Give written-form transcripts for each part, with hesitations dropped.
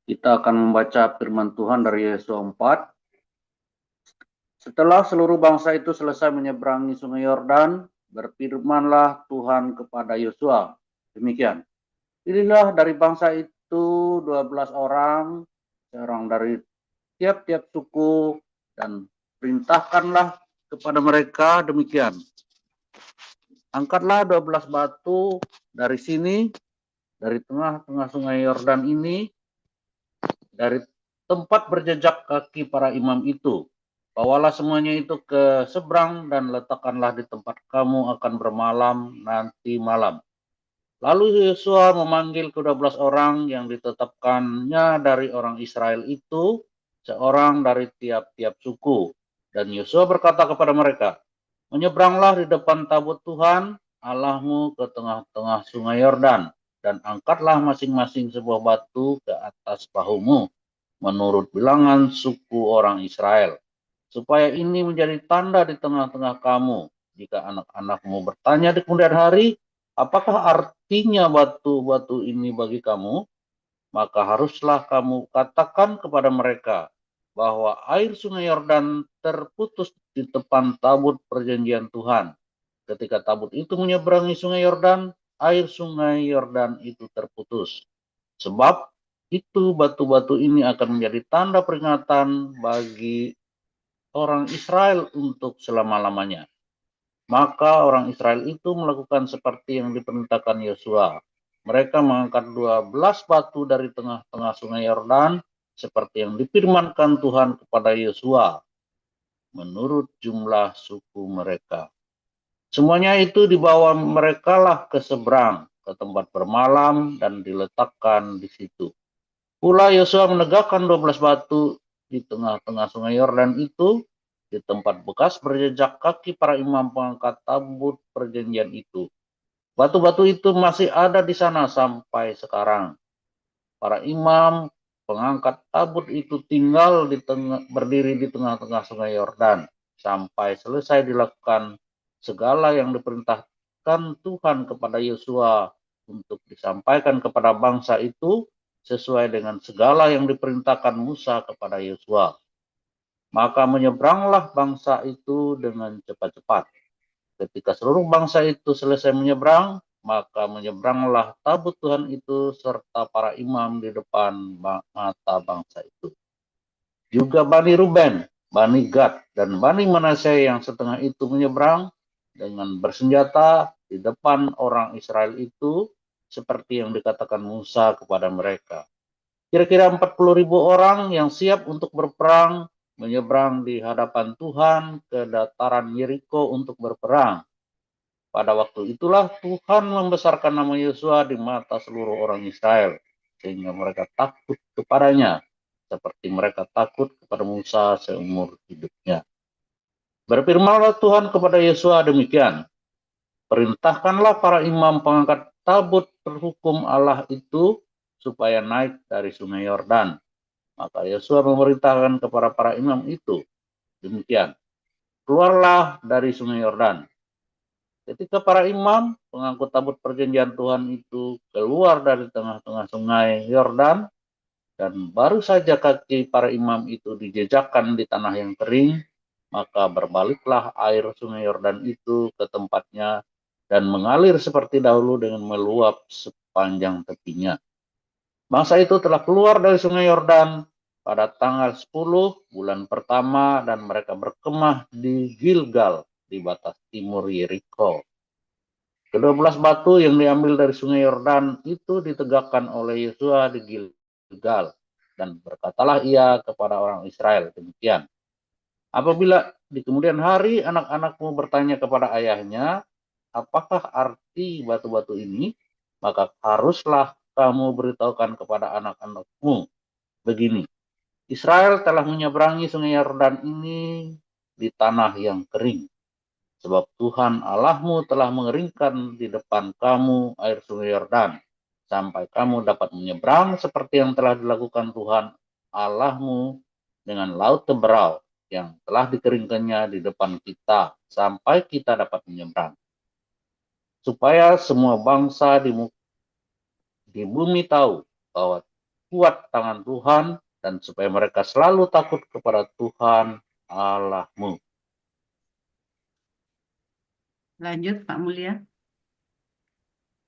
Kita akan membaca firman Tuhan dari Yesaya 4. Setelah seluruh bangsa itu selesai menyeberangi sungai Yordan, berfirmanlah Tuhan kepada Yosua. Demikian. Pilihlah dari bangsa itu 12 orang, seorang dari tiap-tiap suku, dan perintahkanlah kepada mereka demikian. Angkatlah 12 batu dari sini, dari tengah-tengah sungai Yordan ini, dari tempat berjejak kaki para imam itu. Bawalah semuanya itu ke seberang dan letakkanlah di tempat kamu akan bermalam nanti malam. Lalu Yosua memanggil ke-12 orang yang ditetapkannya dari orang Israel itu, seorang dari tiap-tiap suku. Dan Yosua berkata kepada mereka, menyeberanglah di depan tabut Tuhan Allahmu ke tengah-tengah sungai Yordan, dan angkatlah masing-masing sebuah batu ke atas bahumu, menurut bilangan suku orang Israel, supaya ini menjadi tanda di tengah-tengah kamu. Jika anak-anakmu bertanya di kemudian hari, apakah artinya batu-batu ini bagi kamu? Maka haruslah kamu katakan kepada mereka bahwa air sungai Yordan terputus di depan tabut perjanjian Tuhan. Ketika tabut itu menyeberangi sungai Yordan, air sungai Yordan itu terputus. Sebab itu batu-batu ini akan menjadi tanda peringatan bagi orang Israel untuk selama-lamanya. Maka orang Israel itu melakukan seperti yang diperintahkan Yosua. Mereka mengangkat 12 batu dari tengah-tengah sungai Yordan, seperti yang difirmankan Tuhan kepada Yosua, menurut jumlah suku mereka. Semuanya itu dibawa merekalah ke seberang, ke tempat bermalam, dan diletakkan di situ. Pula Yosua menegakkan 12 batu di tengah-tengah sungai Yordan itu, di tempat bekas berjejak kaki para imam pengangkat tabut perjanjian itu. Batu-batu itu masih ada di sana sampai sekarang. Para imam pengangkat tabut itu tinggal berdiri di tengah-tengah sungai Yordan sampai selesai dilakukan segala yang diperintahkan Tuhan kepada Yosua untuk disampaikan kepada bangsa itu, sesuai dengan segala yang diperintahkan Musa kepada Yosua. Maka menyeberanglah bangsa itu dengan cepat-cepat. Ketika seluruh bangsa itu selesai menyeberang, maka menyeberanglah tabut Tuhan itu serta para imam di depan mata bangsa itu. Juga Bani Ruben, Bani Gad, dan Bani Manasye yang setengah itu menyeberang dengan bersenjata di depan orang Israel itu, seperti yang dikatakan Musa kepada mereka. Kira-kira 40.000 orang yang siap untuk berperang menyeberang di hadapan Tuhan ke dataran Yeriko untuk berperang. Pada waktu itulah Tuhan membesarkan nama Yosua di mata seluruh orang Israel, sehingga mereka takut kepadanya, seperti mereka takut kepada Musa seumur hidupnya. Berfirmanlah Tuhan kepada Yosua demikian, perintahkanlah para imam pengangkat tabut perhukum Allah itu supaya naik dari sungai Yordan. Maka Yosua memerintahkan kepada para imam itu demikian, keluarlah dari sungai Yordan. Ketika para imam pengangkut tabut perjanjian Tuhan itu keluar dari tengah-tengah sungai Yordan, dan baru saja kaki para imam itu dijejakkan di tanah yang kering, maka berbaliklah air sungai Yordan itu ke tempatnya dan mengalir seperti dahulu dengan meluap sepanjang tepinya. Bangsa itu telah keluar dari sungai Yordan pada tanggal 10 bulan pertama, dan mereka berkemah di Gilgal di batas timur Yeriko. Ke-12 batu yang diambil dari sungai Yordan itu ditegakkan oleh Yosua di Gilgal, dan berkatalah ia kepada orang Israel demikian, apabila di kemudian hari anak-anakmu bertanya kepada ayahnya, apakah arti batu-batu ini, maka haruslah kamu beritahukan kepada anak-anakmu begini, Israel telah menyeberangi sungai Yordan ini di tanah yang kering. Sebab Tuhan Allahmu telah mengeringkan di depan kamu air sungai Yordan, sampai kamu dapat menyeberang seperti yang telah dilakukan Tuhan Allahmu dengan laut Teberau yang telah dikeringkannya di depan kita, sampai kita dapat menyeberang. Supaya semua bangsa di bumi tahu bahwa memperkuat tangan Tuhan, dan supaya mereka selalu takut kepada Tuhan Allahmu. Lanjut, Pak Mulia.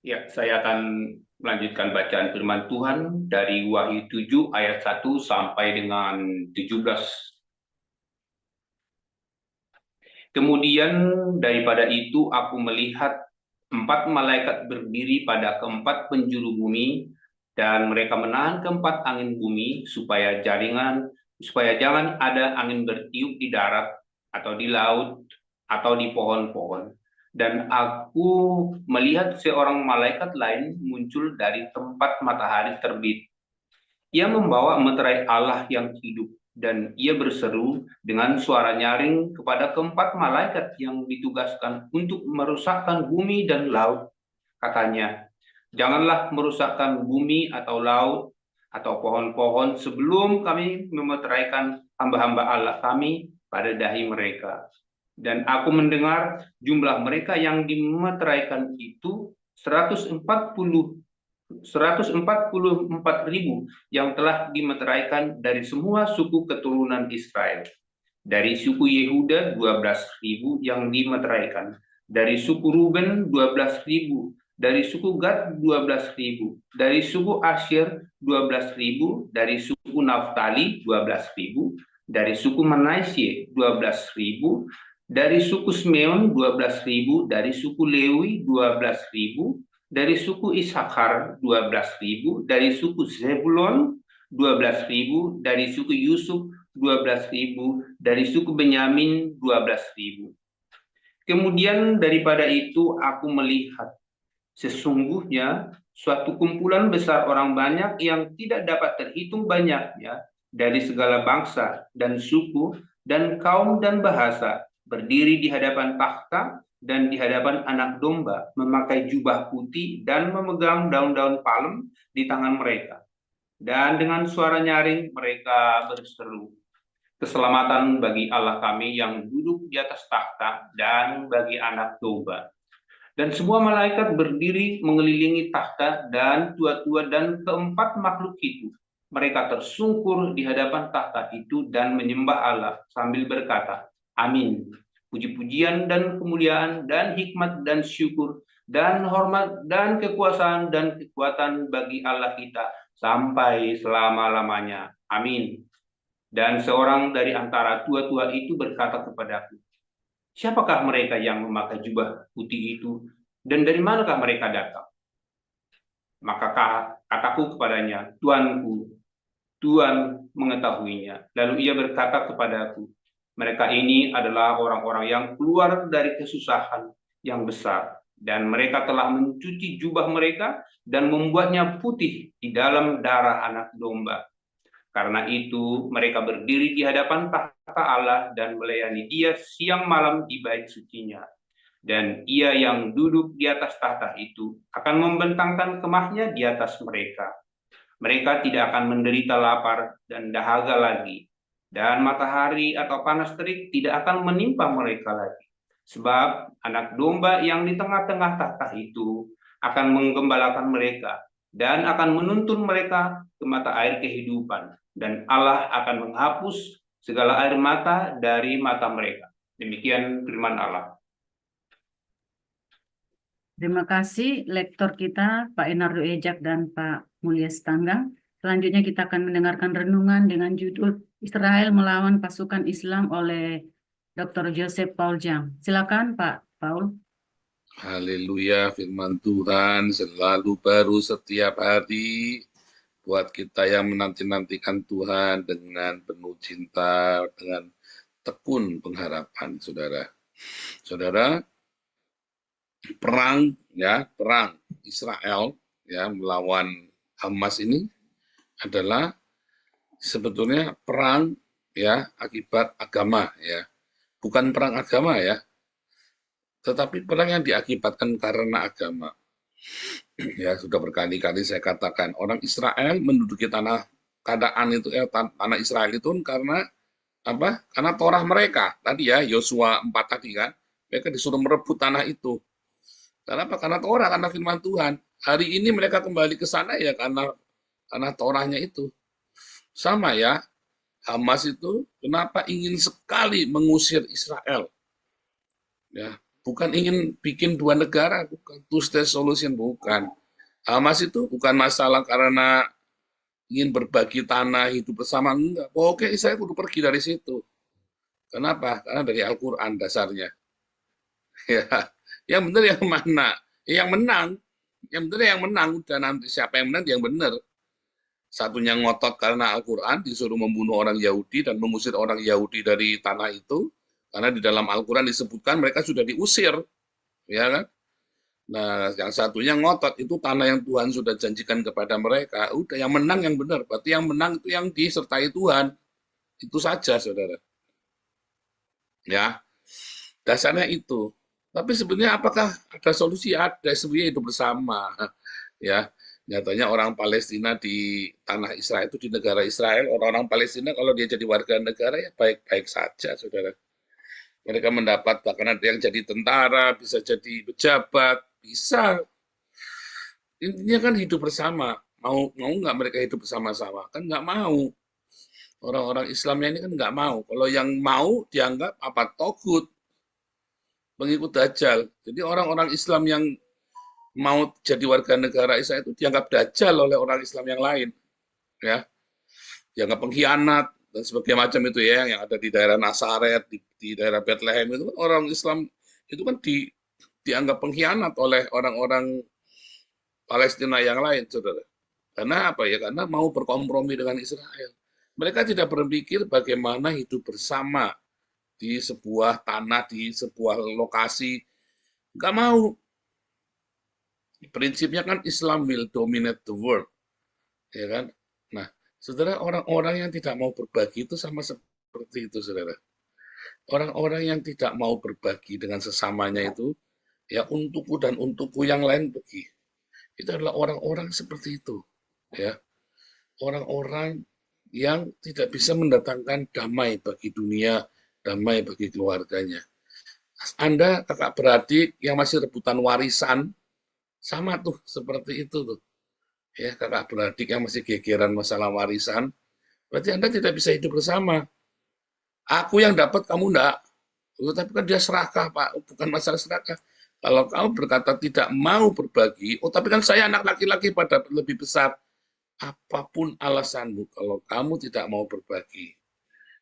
Ya, saya akan melanjutkan bacaan firman Tuhan dari Wahyu 7 ayat 1 sampai dengan 17. Kemudian daripada itu aku melihat 4 malaikat berdiri pada keempat penjuru bumi, dan mereka menahan keempat angin bumi supaya jangan ada angin bertiup di darat atau di laut atau di pohon-pohon. Dan aku melihat seorang malaikat lain muncul dari tempat matahari terbit. Ia membawa meterai Allah yang hidup, dan ia berseru dengan suara nyaring kepada keempat malaikat yang ditugaskan untuk merusakkan bumi dan laut. Katanya, janganlah merusakkan bumi atau laut atau pohon-pohon sebelum kami memeteraikan hamba-hamba Allah kami pada dahi mereka. Dan aku mendengar jumlah mereka yang dimeteraikan itu 144.000 yang telah dimeteraikan dari semua suku keturunan Israel. Dari suku Yehuda 12.000 yang dimeteraikan. Dari suku Ruben 12.000. Dari suku Gad 12.000. Dari suku Asyir 12.000. Dari suku Naftali 12.000. Dari suku Manasye 12.000. Dari suku Simeon 12.000. Dari suku Lewi 12.000. Dari suku Isakar 12.000, dari suku Zebulon 12.000, dari suku Yusuf 12.000, dari suku Benyamin 12.000. Kemudian daripada itu aku melihat sesungguhnya suatu kumpulan besar orang banyak yang tidak dapat terhitung banyaknya dari segala bangsa dan suku dan kaum dan bahasa berdiri di hadapan takhta dan di hadapan anak domba, memakai jubah putih dan memegang daun-daun palem di tangan mereka. Dan dengan suara nyaring mereka berseru, keselamatan bagi Allah kami yang duduk di atas takhta dan bagi anak domba. Dan semua malaikat berdiri mengelilingi takhta dan tua-tua dan keempat makhluk itu. Mereka tersungkur di hadapan takhta itu dan menyembah Allah sambil berkata, Amin. Puji-pujian dan kemuliaan dan hikmat dan syukur dan hormat dan kekuasaan dan kekuatan bagi Allah kita sampai selama-lamanya. Amin. Dan seorang dari antara tua-tua itu berkata kepadaku, siapakah mereka yang memakai jubah putih itu, dan dari manakah mereka datang? Maka kataku kepadanya, Tuanku, Tuhan mengetahuinya. Lalu ia berkata kepadaku, mereka ini adalah orang-orang yang keluar dari kesusahan yang besar, dan mereka telah mencuci jubah mereka dan membuatnya putih di dalam darah anak domba. Karena itu mereka berdiri di hadapan tahta Allah dan melayani Dia siang malam di bait sucinya. Dan Ia yang duduk di atas tahta itu akan membentangkan kemahnya di atas mereka. Mereka tidak akan menderita lapar dan dahaga lagi, dan matahari atau panas terik tidak akan menimpa mereka lagi. Sebab anak domba yang di tengah-tengah tahta itu akan menggembalakan mereka dan akan menuntun mereka ke mata air kehidupan, dan Allah akan menghapus segala air mata dari mata mereka. Demikian firman Allah. Terima kasih lektor kita Pak Enardo Ejak dan Pak Mulya Setanggang. Selanjutnya kita akan mendengarkan renungan dengan judul Israel melawan pasukan Islam oleh Dr. Joseph Paul Jang. Silakan Pak Paul. Haleluya, firman Tuhan selalu baru setiap hari buat kita yang menanti-nantikan Tuhan dengan penuh cinta, dengan tekun pengharapan, saudara. Saudara, perang Israel ya melawan Hamas ini adalah sebetulnya perang ya akibat agama ya. Bukan perang agama ya, tetapi perang yang diakibatkan karena agama. Ya, sudah berkali-kali saya katakan, orang Israel menduduki tanah Israel itu karena apa? Karena Torah mereka. Tadi ya, Yosua 4 tadi kan, mereka disuruh merebut tanah itu. Karena apa? Karena Torah, karena firman Tuhan. Hari ini mereka kembali ke sana ya karena karena Torahnya itu. Sama ya, Hamas itu kenapa ingin sekali mengusir Israel? Ya, bukan ingin bikin dua negara, bukan two-state solution, bukan. Hamas itu bukan masalah karena ingin berbagi tanah, hidup bersama, enggak. Oke, Israel kudu pergi dari situ. Kenapa? Karena dari Al-Quran dasarnya. Ya, yang benar yang mana? Yang menang. Yang benar yang menang. Udah nanti siapa yang menang, yang benar. Satunya ngotot karena Al-Quran, disuruh membunuh orang Yahudi dan mengusir orang Yahudi dari tanah itu. Karena di dalam Al-Quran disebutkan mereka sudah diusir. Ya kan? Nah, yang satunya ngotot, itu tanah yang Tuhan sudah janjikan kepada mereka. Udah, yang menang yang benar. Berarti yang menang itu yang disertai Tuhan. Itu saja, saudara. Ya, dasarnya itu. Tapi sebenarnya apakah ada solusi? Ada, sebenarnya hidup bersama. Ya, nyatanya orang Palestina di tanah Israel itu, di negara Israel, orang-orang Palestina kalau dia jadi warga negara ya baik-baik saja, saudara. Mereka mendapat, bahkan ada yang jadi tentara, bisa jadi pejabat, bisa. Intinya kan hidup bersama. Mau nggak mereka hidup bersama-sama? Kan nggak mau. Orang-orang Islamnya ini kan nggak mau. Kalau yang mau dianggap apa? Togut, pengikut Dajjal. Jadi orang-orang Islam yang mau jadi warga negara Israel itu dianggap Dajjal oleh orang Islam yang lain. Ya, dianggap pengkhianat dan sebagainya macam itu ya, yang ada di daerah Nazaret, di daerah Bethlehem itu kan orang Islam itu kan dianggap pengkhianat oleh orang-orang Palestina yang lain, saudara. Karena apa ya? Karena mau berkompromi dengan Israel. Mereka tidak berpikir bagaimana hidup bersama di sebuah tanah, di sebuah lokasi. Nggak mau. Prinsipnya kan Islam will dominate the world. Ya kan? Nah, saudara, orang-orang yang tidak mau berbagi itu sama seperti itu, saudara. Orang-orang yang tidak mau berbagi dengan sesamanya itu, ya untukku dan untukku yang lain pergi. Itu adalah orang-orang seperti itu. Ya, orang-orang yang tidak bisa mendatangkan damai bagi dunia, damai bagi keluarganya. Anda kakak beradik yang masih rebutan warisan, sama tuh seperti itu tuh. Ya, kakak beradik yang masih gegeran masalah warisan, berarti Anda tidak bisa hidup bersama. Aku yang dapat, kamu enggak. Tapi kan dia serakah, Pak. Bukan masalah serakah. Kalau kamu berkata tidak mau berbagi, oh tapi kan saya anak laki-laki pada lebih besar. Apapun alasanmu, kalau kamu tidak mau berbagi,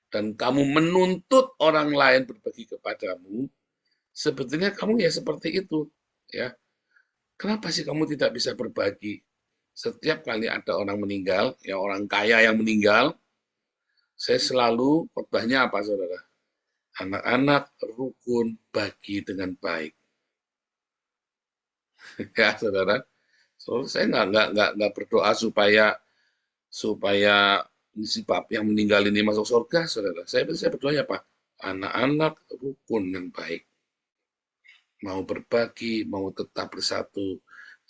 dan kamu menuntut orang lain berbagi kepadamu, sebetulnya kamu ya seperti itu. Ya, kenapa sih kamu tidak bisa berbagi? Setiap kali ada orang meninggal, ya orang kaya yang meninggal, saya selalu khotbahnya apa, saudara? Anak-anak rukun bagi dengan baik. Ya, saudara. So, saya nggak berdoa supaya si bab yang meninggal ini masuk surga, saudara. Saya berdoa apa? Anak-anak rukun yang baik. Mau berbagi, mau tetap bersatu,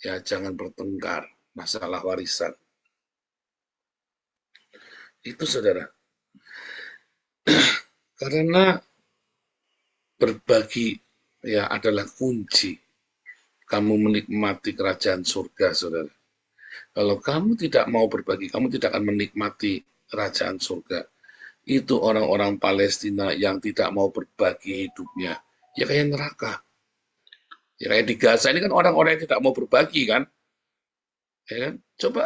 ya jangan bertengkar masalah warisan. Itu, saudara. Karena berbagi ya adalah kunci kamu menikmati kerajaan surga, saudara. Kalau kamu tidak mau berbagi, kamu tidak akan menikmati kerajaan surga. Itu orang-orang Palestina yang tidak mau berbagi hidupnya. Ya kayak neraka. Ya kayak di Gaza ini kan orang-orang yang tidak mau berbagi kan. Ya kan? Coba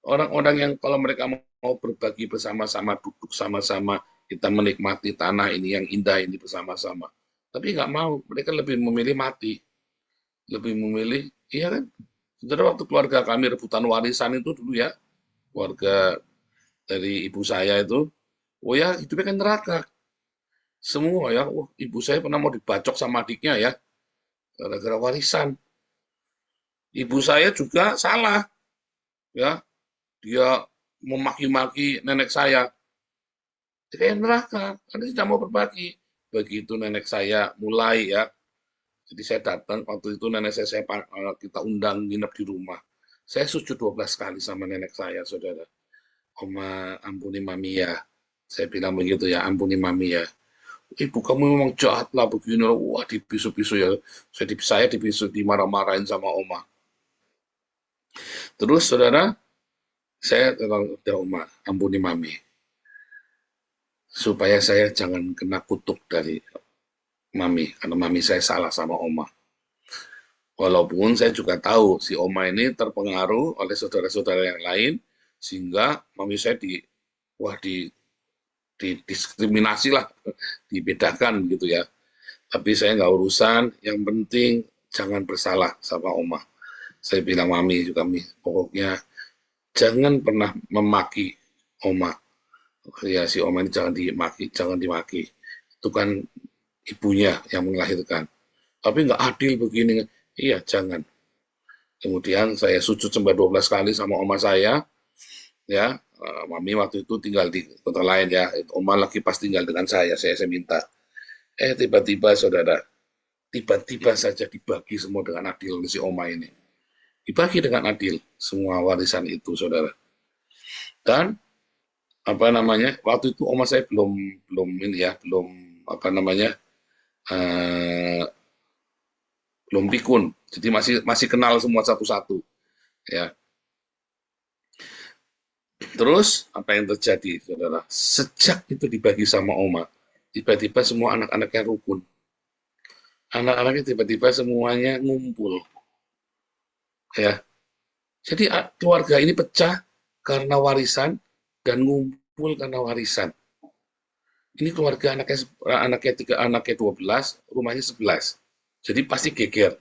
orang-orang yang kalau mereka mau berbagi bersama-sama, duduk sama-sama, kita menikmati tanah ini yang indah ini bersama-sama. Tapi nggak mau, mereka lebih memilih mati. Lebih memilih, iya kan? Saudara, waktu keluarga kami rebutan warisan itu dulu ya, keluarga dari ibu saya itu, oh ya hidupnya kan neraka. Semua ya, wah, ibu saya pernah mau dibacok sama adiknya ya, gara-gara warisan. Ibu saya juga salah, ya, dia memaki-maki nenek saya. Jadi kayak neraka, karena tidak mau berbagi. Begitu nenek saya mulai ya, jadi saya datang, waktu itu nenek saya kita undang nginep di rumah. Saya sujud 12 kali sama nenek saya, saudara. Oma, ampuni mami ya. Saya bilang begitu ya, ampuni mami ya. Ibu kamu memang jahat lah begini. Wah, dibisu-bisu ya. Saya dibisu, dimarah-marahin sama oma. Terus, saudara, saya udah Oma, ampuni Mami. Supaya saya jangan kena kutuk dari Mami, karena Mami saya salah sama Oma. Walaupun saya juga tahu si Oma ini terpengaruh oleh saudara-saudara yang lain, sehingga Mami saya didiskriminasi lah, dibedakan gitu ya. Tapi saya nggak urusan, yang penting jangan bersalah sama Oma. Saya bilang Mami juga, pokoknya jangan pernah memaki Oma. Ya si Oma ini jangan dimaki. Itu kan ibunya yang melahirkan. Tapi nggak adil begini. Iya, jangan. Kemudian saya sujud sampai 12 kali sama Oma saya. Ya, Mami waktu itu tinggal di kota lain ya. Oma lagi pas tinggal dengan saya minta. Tiba-tiba saudara, tiba-tiba saja dibagi semua dengan adil si Oma ini. Dibagi dengan adil semua warisan itu, saudara. Dan apa namanya? Waktu itu Oma saya belum ini ya, belum apa namanya? Belum pikun. Jadi masih kenal semua satu-satu, ya. Terus apa yang terjadi, saudara? Sejak itu dibagi sama Oma, tiba-tiba semua anak-anaknya rukun. Anak-anaknya tiba-tiba semuanya ngumpul. Ya. Jadi keluarga ini pecah karena warisan dan ngumpul karena warisan. Ini keluarga anaknya 12, rumahnya 11. Jadi pasti geger.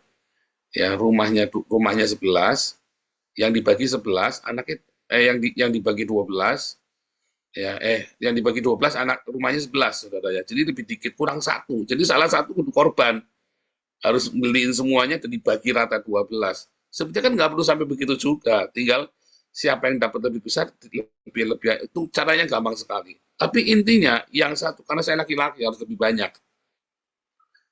Ya, rumahnya 11, yang dibagi 11, anaknya yang dibagi 12, ya yang dibagi 12 anak rumahnya 11, saudara ya. Jadi lebih dikit, kurang satu. Jadi salah satu kudu korban. Harus beliin semuanya dan dibagi rata 12. Sebenarnya kan nggak perlu sampai begitu juga. Tinggal siapa yang dapat lebih besar, lebih itu caranya gampang sekali. Tapi intinya yang satu, karena saya laki-laki harus lebih banyak.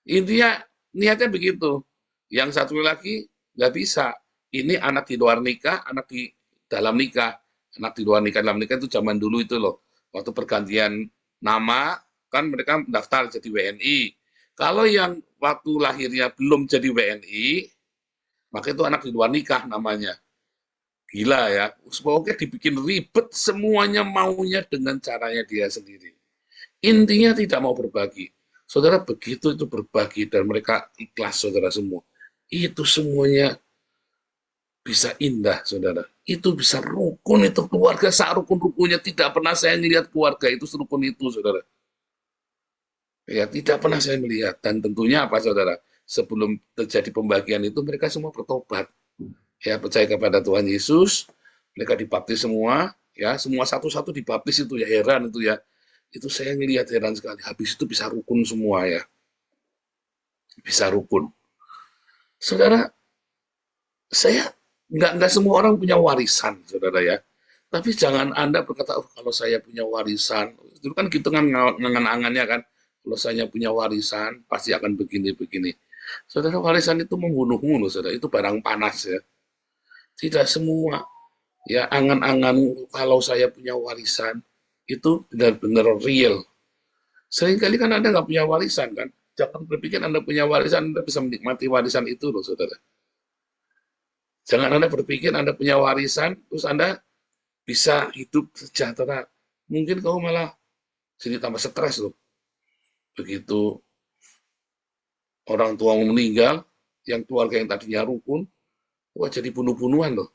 Intinya niatnya begitu. Yang satu laki nggak bisa. Ini anak di luar nikah, anak di dalam nikah. Anak di luar nikah, dalam nikah itu zaman dulu itu loh. Waktu pergantian nama, kan mereka daftar jadi WNI. Kalau yang waktu lahirnya belum jadi WNI, maka itu anak di luar nikah namanya. Gila ya, pokoknya dibikin ribet, semuanya maunya dengan caranya dia sendiri. Intinya tidak mau berbagi. Saudara, begitu itu berbagi dan mereka ikhlas, saudara semua. Itu semuanya bisa indah, saudara. Itu bisa rukun, itu keluarga rukun-rukunnya. Tidak pernah saya melihat keluarga itu serukun itu, saudara. Ya, tidak pernah saya melihat. Dan tentunya apa, saudara? Sebelum terjadi pembagian itu, mereka semua bertobat. Ya, percaya kepada Tuhan Yesus, mereka dibaptis semua, ya, semua satu-satu dibaptis itu ya, heran itu ya. Itu saya ngelihat heran sekali. Habis itu bisa rukun semua ya. Bisa rukun. Saudara, saya nggak semua orang punya warisan, saudara ya. Tapi jangan Anda berkata, oh, kalau saya punya warisan, itu kan gitu kan ngangan-angannya kan. Kalau saya punya warisan, pasti akan begini-begini. Saudara, warisan itu membunuhmu loh, saudara. Itu barang panas ya. Tidak semua. Ya, angan-angan kalau saya punya warisan, itu benar-benar real. Seringkali kan Anda nggak punya warisan kan. Jangan berpikir Anda punya warisan, Anda bisa menikmati warisan itu loh, saudara. Jangan Anda berpikir Anda punya warisan, terus Anda bisa hidup sejahtera. Mungkin kamu malah jadi tambah stres loh. Begitu orang tua meninggal, yang keluarga yang tadinya rukun, wah jadi bunuh-bunuhan loh.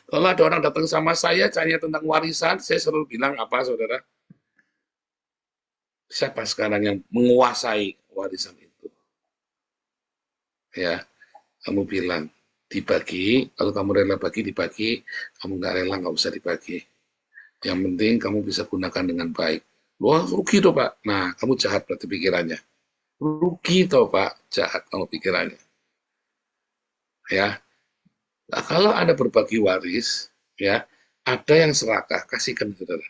Kalau ada orang datang sama saya, tanya tentang warisan, saya selalu bilang apa, saudara? Siapa sekarang yang menguasai warisan itu? Ya, kamu bilang, dibagi, kalau kamu rela bagi, dibagi, kamu nggak rela, nggak usah dibagi. Yang penting kamu bisa gunakan dengan baik. Wah, rugi toh Pak. Nah, kamu jahat berarti pikirannya. Rugi toh Pak, jahat kamu pikirannya. Ya, nah, kalau Anda berbagi waris, ya, ada yang serakah, kasihkan saudara.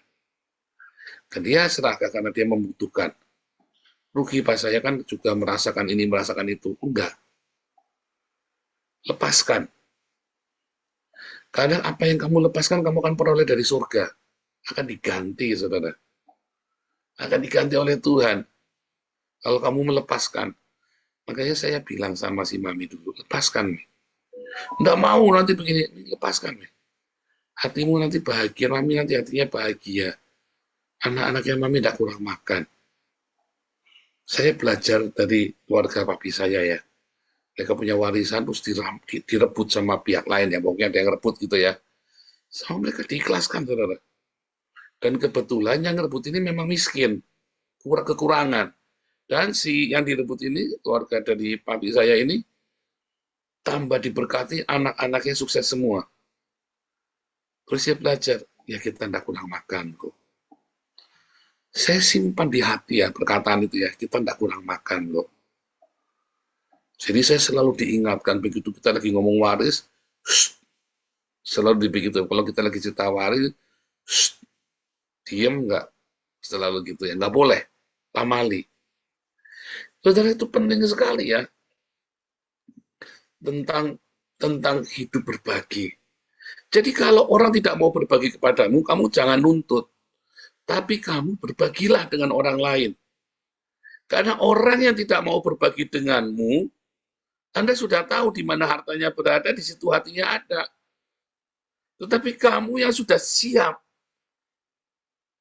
Dan dia serakah karena dia membutuhkan. Rugi Pak, saya kan juga merasakan ini, merasakan itu. Enggak. Lepaskan. Kadang apa yang kamu lepaskan, kamu akan peroleh dari surga. Akan diganti, saudara. Akan diganti oleh Tuhan. Kalau kamu melepaskan. Makanya saya bilang sama si Mami dulu, lepaskan. Enggak mau nanti begini, lepaskan. Hatimu nanti bahagia, mami nanti hatinya bahagia. Anak-anaknya mami tidak kurang makan. Saya belajar dari keluarga papi saya ya. Mereka punya warisan terus direbut sama pihak lain ya. Pokoknya ada yang rebut gitu ya. Sama mereka diikhlaskan, saudara. Dan kebetulan yang rebut ini memang miskin. Kekurangan. Dan si yang direbut ini, keluarga dari papi saya ini, tambah diberkati, anak-anaknya sukses semua. Terus saya belajar, ya kita tidak kurang makan kok. Saya simpan di hati ya perkataan itu ya, kita tidak kurang makan loh. Jadi saya selalu diingatkan begitu kita lagi ngomong waris, selalu begitu. Kalau kita lagi cerita waris, diem nggak, selalu gitu ya, nggak boleh, pamali. Saudara, itu penting sekali ya tentang hidup berbagi. Jadi kalau orang tidak mau berbagi kepadamu, kamu jangan nuntut. Tapi kamu berbagilah dengan orang lain. Karena orang yang tidak mau berbagi denganmu, Anda sudah tahu di mana hartanya berada, di situ hatinya ada. Tetapi kamu yang sudah siap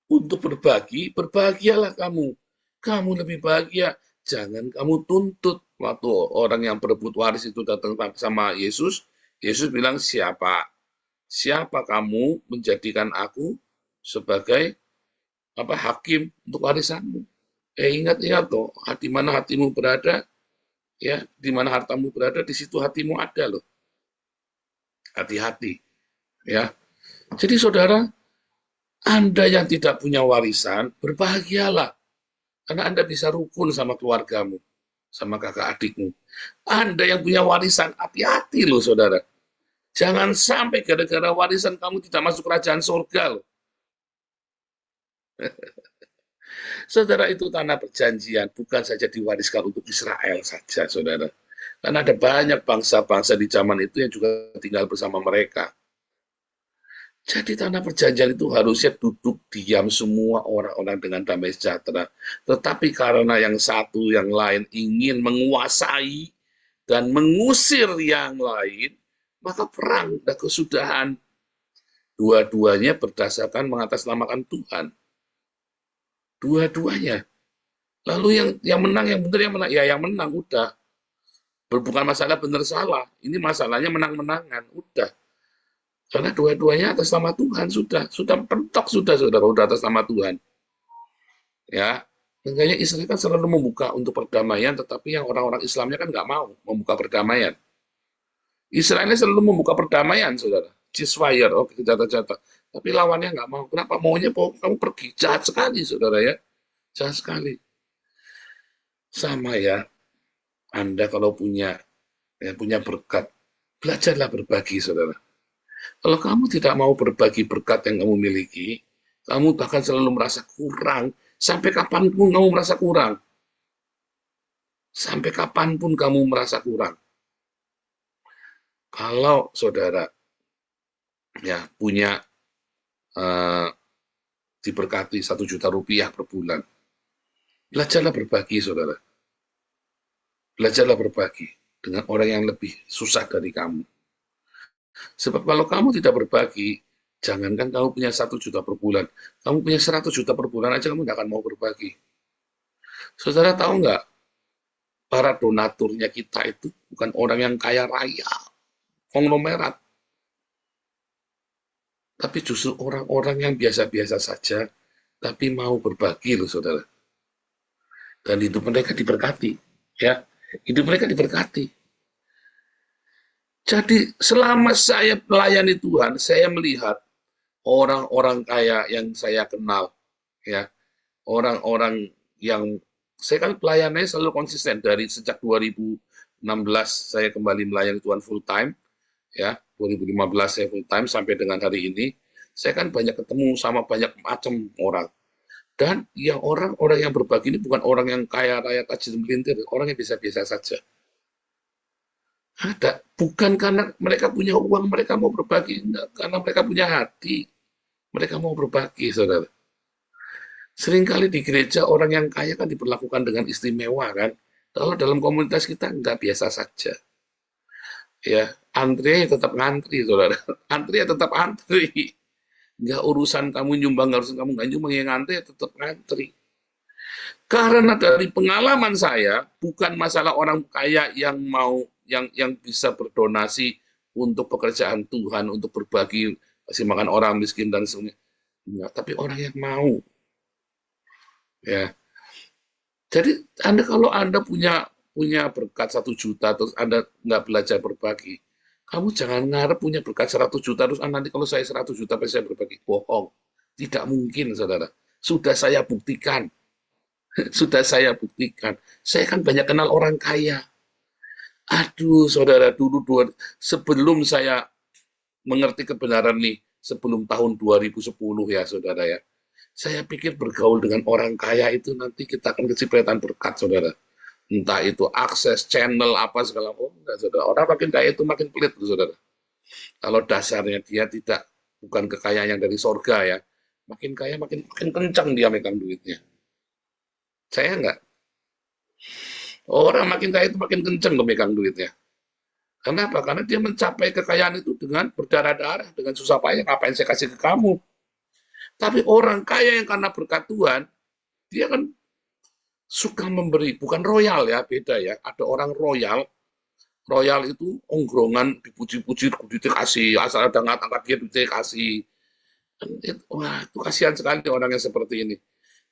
untuk berbagi, berbahagialah kamu. Kamu lebih bahagia. Jangan kamu tuntut. Waktu orang yang berebut waris itu datang sama Yesus, Yesus bilang, siapa kamu menjadikan aku sebagai hakim untuk warisanmu? Ingat-ingat loh, di mana hatimu berada, ya, di mana hartamu berada, di situ hatimu ada loh. Hati-hati, ya. Jadi saudara, Anda yang tidak punya warisan, berbahagialah. Karena Anda bisa rukun sama keluargamu, sama kakak adikmu. Anda yang punya warisan, hati-hati loh saudara. Jangan sampai gara-gara warisan kamu tidak masuk kerajaan surga loh. Saudara, itu tanah perjanjian, bukan saja diwariskan untuk Israel saja, saudara. Karena ada banyak bangsa-bangsa di zaman itu yang juga tinggal bersama mereka. Jadi tanah perjanjian itu harusnya duduk diam semua orang-orang dengan damai sejahtera. Tetapi karena yang satu yang lain ingin menguasai dan mengusir yang lain, maka perang dan kesudahan. Dua-duanya berdasarkan mengatasnamakan Tuhan. Dua-duanya. Lalu yang menang, yang benar, yang menang. Ya yang menang, udah. Bukan masalah benar salah. Ini masalahnya menang-menangan, udah. Karena dua-duanya atas nama Tuhan, sudah pentok, sudah atas nama Tuhan. Ya, makanya Israel kan selalu membuka untuk perdamaian, tetapi yang orang-orang Islamnya kan nggak mau membuka perdamaian. Israelnya selalu membuka perdamaian, saudara. Ceasefire, oke, jatah-jatah. Tapi lawannya nggak mau. Kenapa? Maunya kamu pergi. Jahat sekali, saudara ya. Jahat sekali. Sama ya, Anda kalau punya berkat, belajarlah berbagi, saudara. Kalau kamu tidak mau berbagi berkat yang kamu miliki, kamu bahkan selalu merasa kurang. Sampai kapanpun kamu merasa kurang. Sampai kapanpun kamu merasa kurang. Kalau saudara ya punya diberkati 1 juta rupiah per bulan, belajarlah berbagi, saudara. Belajarlah berbagi dengan orang yang lebih susah dari kamu. Sebab kalau kamu tidak berbagi, jangankan kamu punya 1 juta per bulan, kamu punya 100 juta per bulan aja kamu tidak akan mau berbagi. Saudara tahu nggak, para donaturnya kita itu bukan orang yang kaya raya, konglomerat, tapi justru orang-orang yang biasa-biasa saja, tapi mau berbagi loh saudara. Dan hidup mereka diberkati, ya, hidup mereka diberkati. Jadi selama saya melayani Tuhan, saya melihat orang-orang kaya yang saya kenal, ya, orang-orang yang saya kan pelayanannya selalu konsisten dari sejak 2016 saya kembali melayani Tuhan full time, ya, 2015 saya full time sampai dengan hari ini, saya kan banyak ketemu sama banyak macam orang. Dan yang orang-orang yang berbagi ini bukan orang yang kaya raya tajir melintir, orang yang biasa-biasa saja. Ada, bukan karena mereka punya uang mereka mau berbagi, enggak, karena mereka punya hati, mereka mau berbagi, saudara. Seringkali di gereja orang yang kaya kan diperlakukan dengan istimewa kan, kalau dalam komunitas kita enggak, biasa saja. Ya, Antri tetap ngantri, saudara. Antri tetap antri. Nggak urusan kamu nyumbang, nggak urusan kamu nggak nyumbang, yang ngantri tetap ngantri. Karena dari pengalaman saya, bukan masalah orang kaya yang mau, yang bisa berdonasi untuk pekerjaan Tuhan, untuk berbagi, kasih makan orang miskin dan sebagainya. Enggak, tapi orang yang mau. Ya. Jadi kalau Anda punya berkat 1 juta, terus Anda nggak belajar berbagi, kamu jangan ngarep punya berkat 100 juta, terus nanti kalau saya 100 juta, pasti saya berbagi. Bohong. Tidak mungkin, saudara. Sudah saya buktikan. Sudah saya buktikan. Saya kan banyak kenal orang kaya. Aduh, saudara, sebelum saya mengerti kebenaran nih, sebelum tahun 2010 ya, saudara ya. Saya pikir bergaul dengan orang kaya itu nanti kita akan kecipratan berkat, saudara. Entah itu akses channel apa segala macam. Enggak, saudara. Orang makin kaya itu makin pelit, saudara. Kalau dasarnya dia bukan kekayaan yang dari sorga ya, makin kaya makin kencang dia megang duitnya. Saya enggak. Orang makin kaya itu makin kencang megang duitnya. Kenapa? Karena dia mencapai kekayaan itu dengan berdarah-darah, dengan susah payah. Ngapain saya kasih ke kamu? Tapi orang kaya yang karena berkat Tuhan, dia kan suka memberi. Bukan royal ya, beda ya. Ada orang royal, royal itu ongkrongan, dipuji-puji, dikasih. Asal ada ngangkat dia, dikasih. Wah, itu kasihan sekali orang yang seperti ini.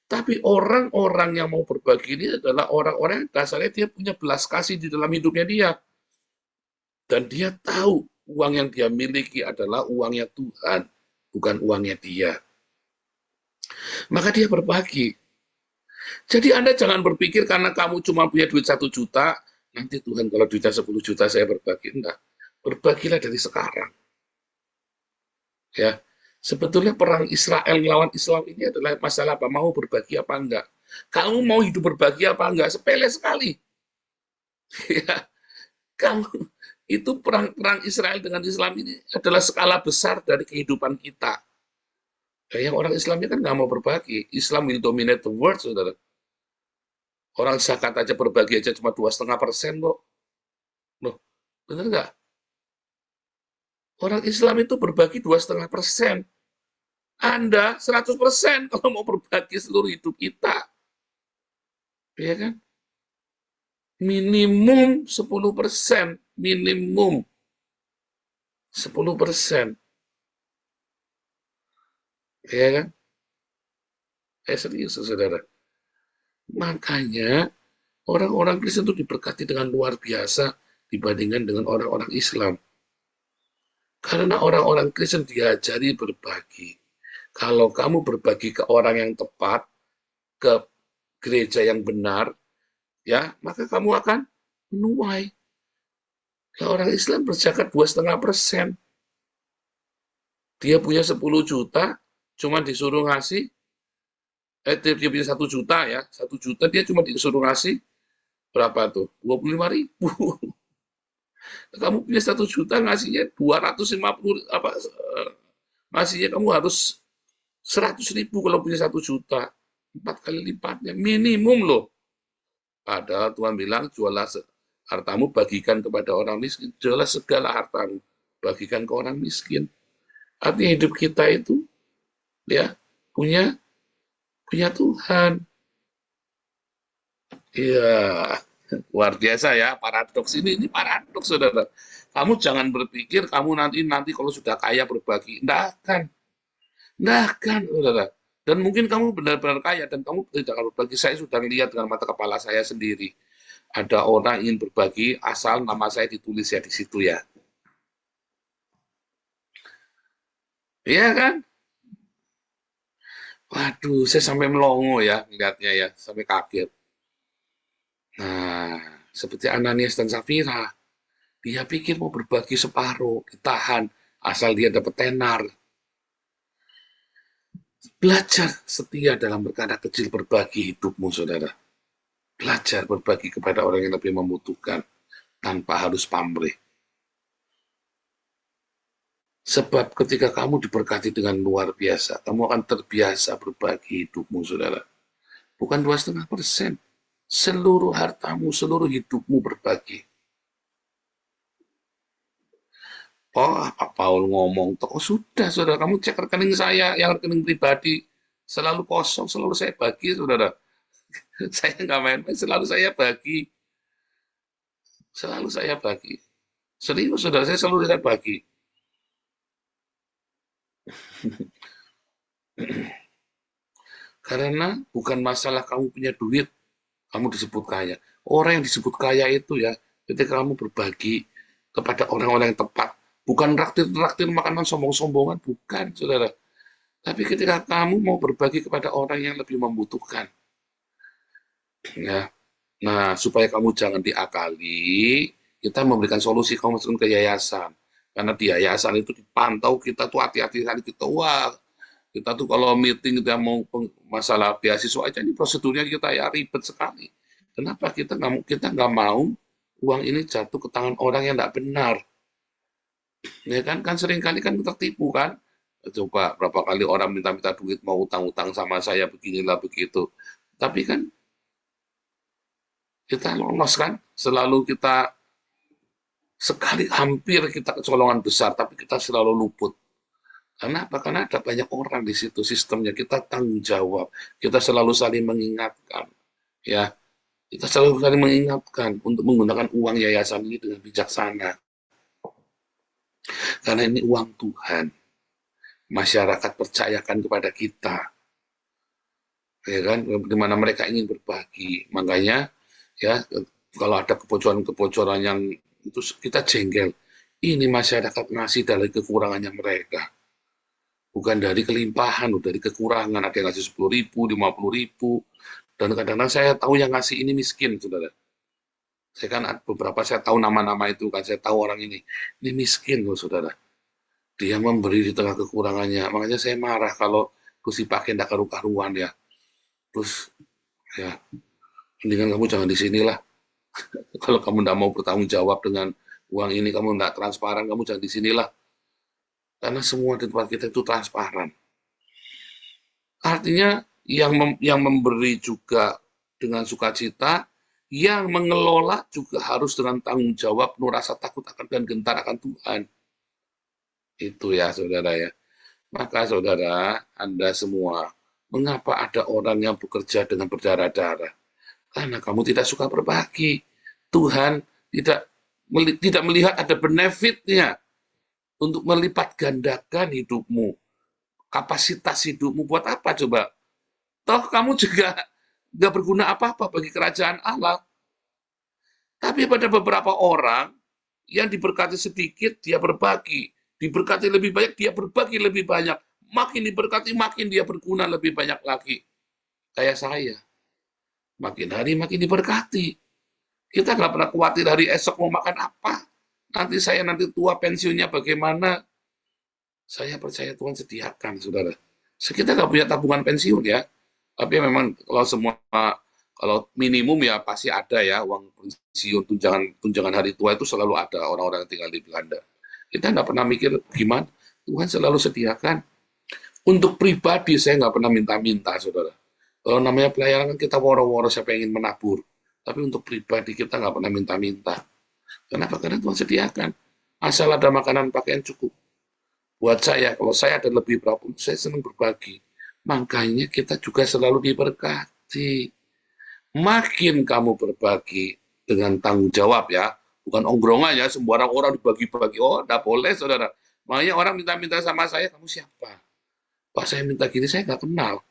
Tapi orang-orang yang mau berbagi ini adalah orang-orang yang dasarnya dia punya belas kasih di dalam hidupnya dia. Dan dia tahu uang yang dia miliki adalah uangnya Tuhan, bukan uangnya dia. Maka dia berbagi. Jadi Anda jangan berpikir karena kamu cuma punya duit 1 juta, nanti Tuhan kalau duitnya 10 juta saya berbagi. Enggak. Berbagilah dari sekarang. Ya. Sebetulnya perang Israel melawan Islam ini adalah masalah apa? Mau berbagi apa enggak? Kamu mau hidup berbagi apa enggak? Sepele sekali. Ya. Kamu itu perang Israel dengan Islam ini adalah skala besar dari kehidupan kita. Yang orang Islamnya kan nggak mau berbagi. Islam will dominate the world, saudara. Orang zakat aja berbagi aja cuma 2,5% kok. Loh, benar nggak? Orang Islam itu berbagi 2,5%. Anda 100% kalau mau berbagi seluruh hidup kita. Ya kan? Minimum 10%. Minimum 10%. Ya kan? Serius, saudara. Makanya orang-orang Kristen itu diberkati dengan luar biasa dibandingkan dengan orang-orang Islam. Karena orang-orang Kristen diajari berbagi. Kalau kamu berbagi ke orang yang tepat, ke gereja yang benar, ya, maka kamu akan menuai. Nah, orang Islam berzakat 2,5%. Dia punya 10 juta, cuma disuruh ngasih, dia punya 1 juta ya, 1 juta dia cuma disuruh ngasih, berapa tuh? 25.000. Kamu punya 1 juta, ngasihnya 250, ngasihnya kamu harus 100.000 kalau punya 1 juta. 4 kali lipatnya, minimum loh. Padahal Tuhan bilang, jualah hartamu, bagikan kepada orang miskin. Jualah segala hartamu, bagikan ke orang miskin. Artinya hidup kita itu, ya, punya Tuhan. Iya, luar biasa ya, paradoks ini paradoks, saudara. Kamu jangan berpikir kamu nanti kalau sudah kaya berbagi. Nggak akan, saudara. Dan mungkin kamu benar-benar kaya dan kamu tidak akan berbagi. Saya sudah lihat dengan mata kepala saya sendiri. Ada orang ingin berbagi asal nama saya ditulis ya di situ ya. Iya kan? Waduh, saya sampai melongo ya melihatnya ya, sampai kaget. Nah, seperti Ananias dan Safira, dia pikir mau berbagi separuh, ditahan, asal dia dapat tenar. Belajar setia dalam berkata kecil, berbagi hidupmu, saudara. Belajar berbagi kepada orang yang lebih membutuhkan, tanpa harus pamrih. Sebab ketika kamu diberkati dengan luar biasa, kamu akan terbiasa berbagi hidupmu, saudara. Bukan 2,5%. Seluruh hartamu, seluruh hidupmu berbagi. Oh, Pak Paul ngomong, toh sudah, saudara, kamu cek rekening saya, yang rekening pribadi, selalu kosong, selalu saya bagi, saudara. Saya nggak main-main, selalu saya bagi. Serius, saudara, saya bagi. Karena bukan masalah kamu punya duit, kamu disebut kaya. Orang yang disebut kaya itu ya, ketika kamu berbagi kepada orang-orang yang tepat, bukan traktir-traktir makanan sombong-sombongan, bukan, saudara. Tapi ketika kamu mau berbagi kepada orang yang lebih membutuhkan, ya. Nah, supaya kamu jangan diakali, kita memberikan solusi, kamu masukin ke yayasan. Karena di yayasan itu dipantau, kita tuh hati-hati kali kita, wah, kita tuh kalau meeting kita mau masalah beasiswa aja, ini prosedurnya kita ya ribet sekali. Kenapa kita nggak mau uang ini jatuh ke tangan orang yang nggak benar? Ya kan sering kali kan kita tipu kan. Coba berapa kali orang minta-minta duit mau utang-utang sama saya beginilah begitu. Tapi kan kita lolos kan, selalu kita sekali hampir kita kecolongan besar, tapi kita selalu luput. Kenapa? Karena ada banyak orang di situ sistemnya. Kita tanggung jawab. Kita selalu saling mengingatkan. Ya, kita selalu saling mengingatkan untuk menggunakan uang yayasan ini dengan bijaksana. Karena ini uang Tuhan. Masyarakat percayakan kepada kita. Ya kan? Di mana mereka ingin berbagi. Makanya ya kalau ada kebocoran-kebocoran yang itu kita jengkel. Ini masyarakat ngasih dari kekurangannya mereka. Bukan dari kelimpahan, dari kekurangan. Ada yang ngasih 10.000, 50.000. Dan kadang-kadang saya tahu yang ngasih ini miskin, saudara. Saya kan beberapa saya tahu nama-nama itu kan, saya tahu orang ini miskin loh, saudara. Dia memberi di tengah kekurangannya. Makanya saya marah kalau terus dipakai tidak karu-karuan ya. Terus ya, mendingan kamu jangan di sinilah. Kalau kamu tidak mau bertanggung jawab dengan uang ini, kamu tidak transparan, kamu jangan di sinilah. Karena semua di tempat kita itu transparan. Artinya yang memberi juga dengan sukacita, yang mengelola juga harus dengan tanggung jawab, penuh rasa takut akan dan gentar akan Tuhan. Itu ya saudara ya. Maka saudara, Anda semua, mengapa ada orang yang bekerja dengan berdarah-darah? Karena kamu tidak suka berbagi. Tuhan tidak melihat ada benefitnya untuk melipat gandakan hidupmu. Kapasitas hidupmu buat apa coba? Toh kamu juga nggak berguna apa-apa bagi kerajaan Allah. Tapi pada beberapa orang yang diberkati sedikit, dia berbagi. Diberkati lebih banyak, dia berbagi lebih banyak. Makin diberkati, makin dia berguna lebih banyak lagi. Kayak saya. Makin hari makin diberkati. Kita nggak pernah khawatir hari esok mau makan apa. Nanti tua pensiunnya bagaimana. Saya percaya Tuhan sediakan, saudara. Kita nggak punya tabungan pensiun ya. Tapi memang kalau minimum ya pasti ada ya uang pensiun, tunjangan hari tua itu selalu ada orang-orang yang tinggal di Belanda. Kita nggak pernah mikir gimana, Tuhan selalu sediakan. Untuk pribadi saya nggak pernah minta-minta, saudara. Kalau namanya pelayanan kan kita woro-woro siapa yang ingin menabur. Tapi untuk pribadi kita nggak pernah minta-minta. Kenapa? Karena Tuhan sediakan. Asal ada makanan pakaian cukup. Buat saya, kalau saya ada lebih berapa, saya senang berbagi. Makanya kita juga selalu diberkati. Makin kamu berbagi dengan tanggung jawab ya, bukan ongkrongan ya, sembarang orang dibagi-bagi. Oh, tidak boleh, saudara. Makanya orang minta-minta sama saya, kamu siapa? Pak, saya minta gini, saya nggak kenal.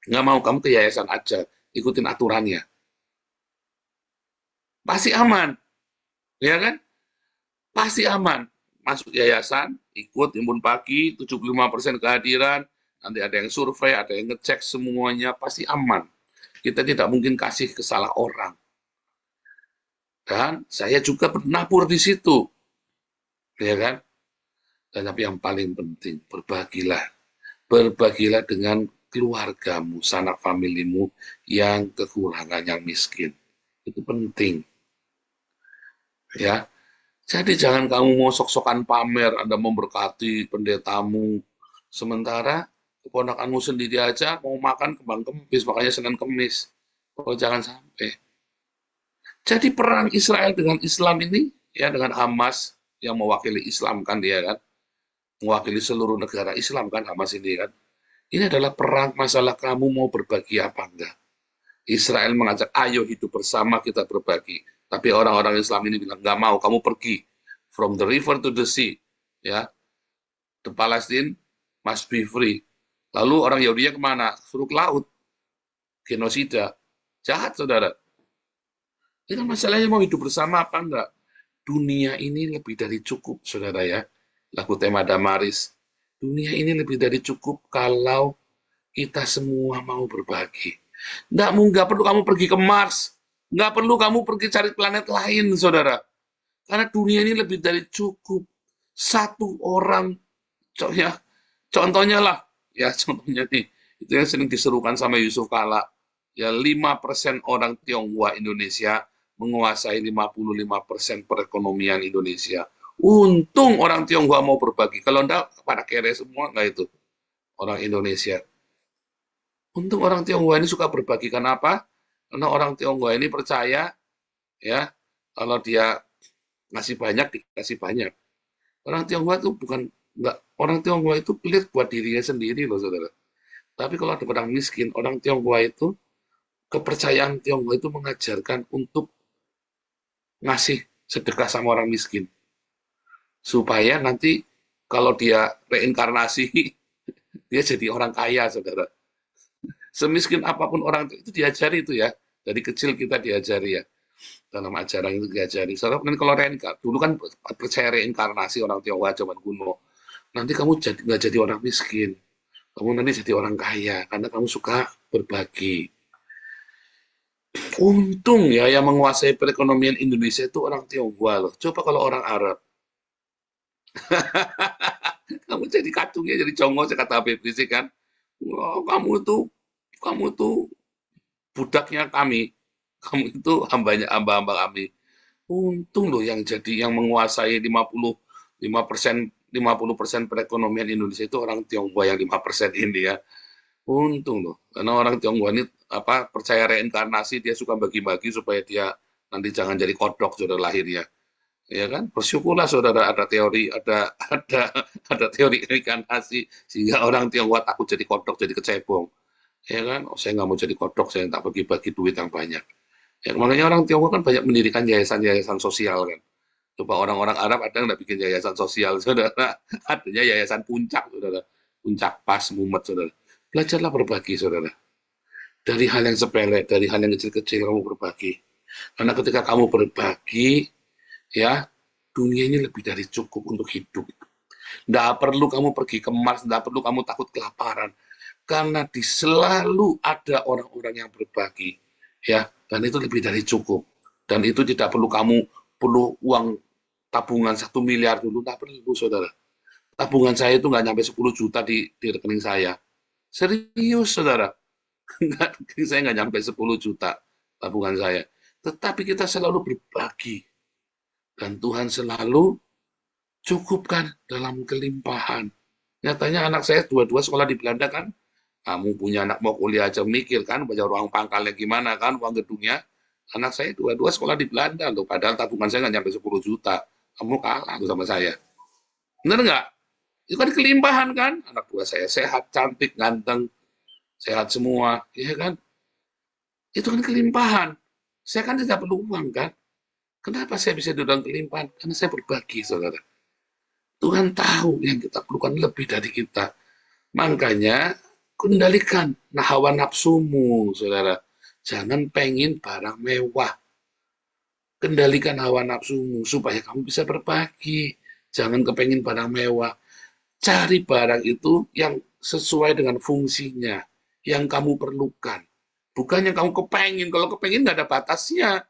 Nggak mau, kamu ke yayasan aja, ikutin aturannya. Pasti aman, ya kan? Pasti aman. Masuk yayasan, ikut imbun pagi, 75% kehadiran, nanti ada yang survei, ada yang ngecek semuanya, pasti aman. Kita tidak mungkin kasih ke salah orang. Dan saya juga bernabur di situ. Ya kan? Tapi yang paling penting, berbagilah. Berbagilah dengan keluargamu, sanak familimu yang kekurangan, yang miskin. Itu penting. Ya. Jadi jangan kamu mau sok-sokan pamer, Anda memberkati pendetamu. Sementara keponakanmu sendiri aja mau makan kembang kempis, makanya Senin Kemis. Oh, jangan sampai. Jadi perang Israel dengan Islam ini, ya dengan Hamas, yang mewakili Islam kan dia kan, mewakili seluruh negara Islam kan Hamas ini kan. Ini adalah perang masalah kamu mau berbagi apa enggak. Israel mengajak, ayo hidup bersama kita berbagi. Tapi orang-orang Islam ini bilang, nggak mau, kamu pergi. From the river to the sea. Ya, the Palestine must be free. Lalu orang Yahudinya kemana? Suruh ke laut. Genosida. Jahat, saudara. Ini kan masalahnya mau hidup bersama apa enggak. Dunia ini lebih dari cukup, saudara ya. Lagu tema Damaris. Dunia ini lebih dari cukup kalau kita semua mau berbagi. Nggak perlu kamu pergi ke Mars. Nggak perlu kamu pergi cari planet lain, saudara. Karena dunia ini lebih dari cukup. Satu orang, contohnya lah, ya contohnya nih, itu yang sering diserukan sama Yusuf Kala. Ya 5% orang Tionghoa Indonesia menguasai 55% perekonomian Indonesia. Untung orang Tionghoa mau berbagi. Kalau enggak, pada kere semua enggak itu. Orang Indonesia. Untung orang Tionghoa ini suka berbagi. Kenapa? Karena orang Tionghoa ini percaya, ya, kalau dia ngasih banyak, dikasih banyak. Orang Tionghoa itu orang Tionghoa itu pelit buat dirinya sendiri loh, saudara. Tapi kalau ada orang miskin, orang Tionghoa itu, kepercayaan Tionghoa itu mengajarkan untuk ngasih sedekah sama orang miskin. Supaya nanti kalau dia reinkarnasi, dia jadi orang kaya, saudara. Semiskin apapun orang itu diajari itu ya. Dari kecil kita diajari ya. Dalam ajaran itu diajari. Soalnya kalau dulu kan percaya reinkarnasi orang Tionghoa zaman kuno. Nanti kamu nggak jadi orang miskin. Kamu nanti jadi orang kaya. Karena kamu suka berbagi. Untung ya yang menguasai perekonomian Indonesia itu orang Tionghoa loh. Coba kalau orang Arab. Kamu jadi kacungnya, jadi congok, kata Habib Rizik kan. Oh, kamu tuh budaknya kami. Kamu itu hamba-hamba kami. Untung loh yang menguasai 50% perekonomian Indonesia itu orang Tionghoa yang 5% ini ya. Untung loh. Karena orang Tionghoa ini percaya reinkarnasi, dia suka bagi-bagi supaya dia nanti jangan jadi kodok sudah lahirnya. Ya kan? Bersyukurlah saudara ada teori reinkarnasi sehingga orang Tionghoa takut jadi kodok, jadi kecebong. Ya kan? Oh, saya nggak mau jadi kodok, saya tak bagi-bagi duit yang banyak. Ya, makanya orang Tionghoa kan banyak mendirikan yayasan-yayasan sosial kan. Coba orang-orang Arab ada nggak bikin yayasan sosial, saudara? Adanya yayasan Puncak, saudara. Puncak Pas, Mumet, saudara. Belajarlah berbagi, saudara. Dari hal yang sepele, dari hal yang kecil-kecil kamu berbagi. Karena ketika kamu berbagi, ya, dunia ini lebih dari cukup untuk hidup. Nggak perlu kamu pergi ke Mars, nggak perlu kamu takut kelaparan. Karena selalu ada orang-orang yang berbagi. Ya, dan itu lebih dari cukup. Dan itu tidak perlu perlu uang tabungan 1 miliar dulu, nggak perlu, saudara. Tabungan saya itu nggak nyampe 10 juta di rekening saya. Serius, saudara. Saya nggak nyampe 10 juta tabungan saya. Tetapi kita selalu berbagi. Dan Tuhan selalu cukupkan dalam kelimpahan. Nyatanya anak saya dua-dua sekolah di Belanda kan. Kamu punya anak mau kuliah aja mikir kan, bayar uang pangkalnya gimana kan, uang gedungnya. Anak saya dua-dua sekolah di Belanda loh, padahal tabungan saya nggak nyampe 10 juta. Kamu kalah tuh sama saya. Bener nggak? Itu kan kelimpahan kan? Anak buah saya sehat, cantik, ganteng, sehat semua, ya kan? Itu kan kelimpahan. Saya kan tidak perlu uang kan? Kenapa saya bisa dibilang kelimpahan? Karena saya berbagi, saudara. Tuhan tahu yang kita perlukan lebih dari kita. Makanya, kendalikan hawa nafsumu, saudara. Jangan pengen barang mewah. Kendalikan hawa nafsumu supaya kamu bisa berbagi. Jangan kepengin barang mewah. Cari barang itu yang sesuai dengan fungsinya, yang kamu perlukan. Bukan yang kamu kepengin. Kalau kepengin nggak ada batasnya.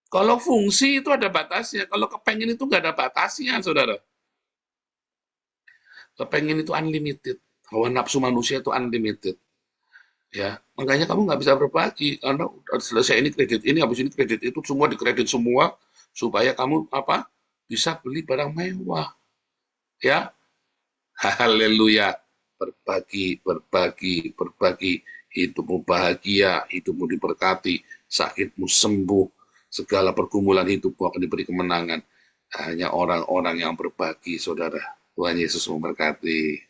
Kalau fungsi itu ada batasnya. Kalau kepengin itu nggak ada batasnya, saudara. Kepengin itu unlimited. Hawa nafsu manusia itu unlimited. Ya, makanya kamu nggak bisa berbagi karena selesai ini kredit ini, habis ini kredit itu, semua dikredit semua supaya kamu bisa beli barang mewah. Ya, haleluya. Berbagi, berbagi, berbagi. Hidupmu bahagia, hidupmu diberkati, sakitmu sembuh, segala pergumulan hidupmu akan diberi kemenangan. hanya orang-orang yang berbagi, saudara. Tuhan Yesus memberkati.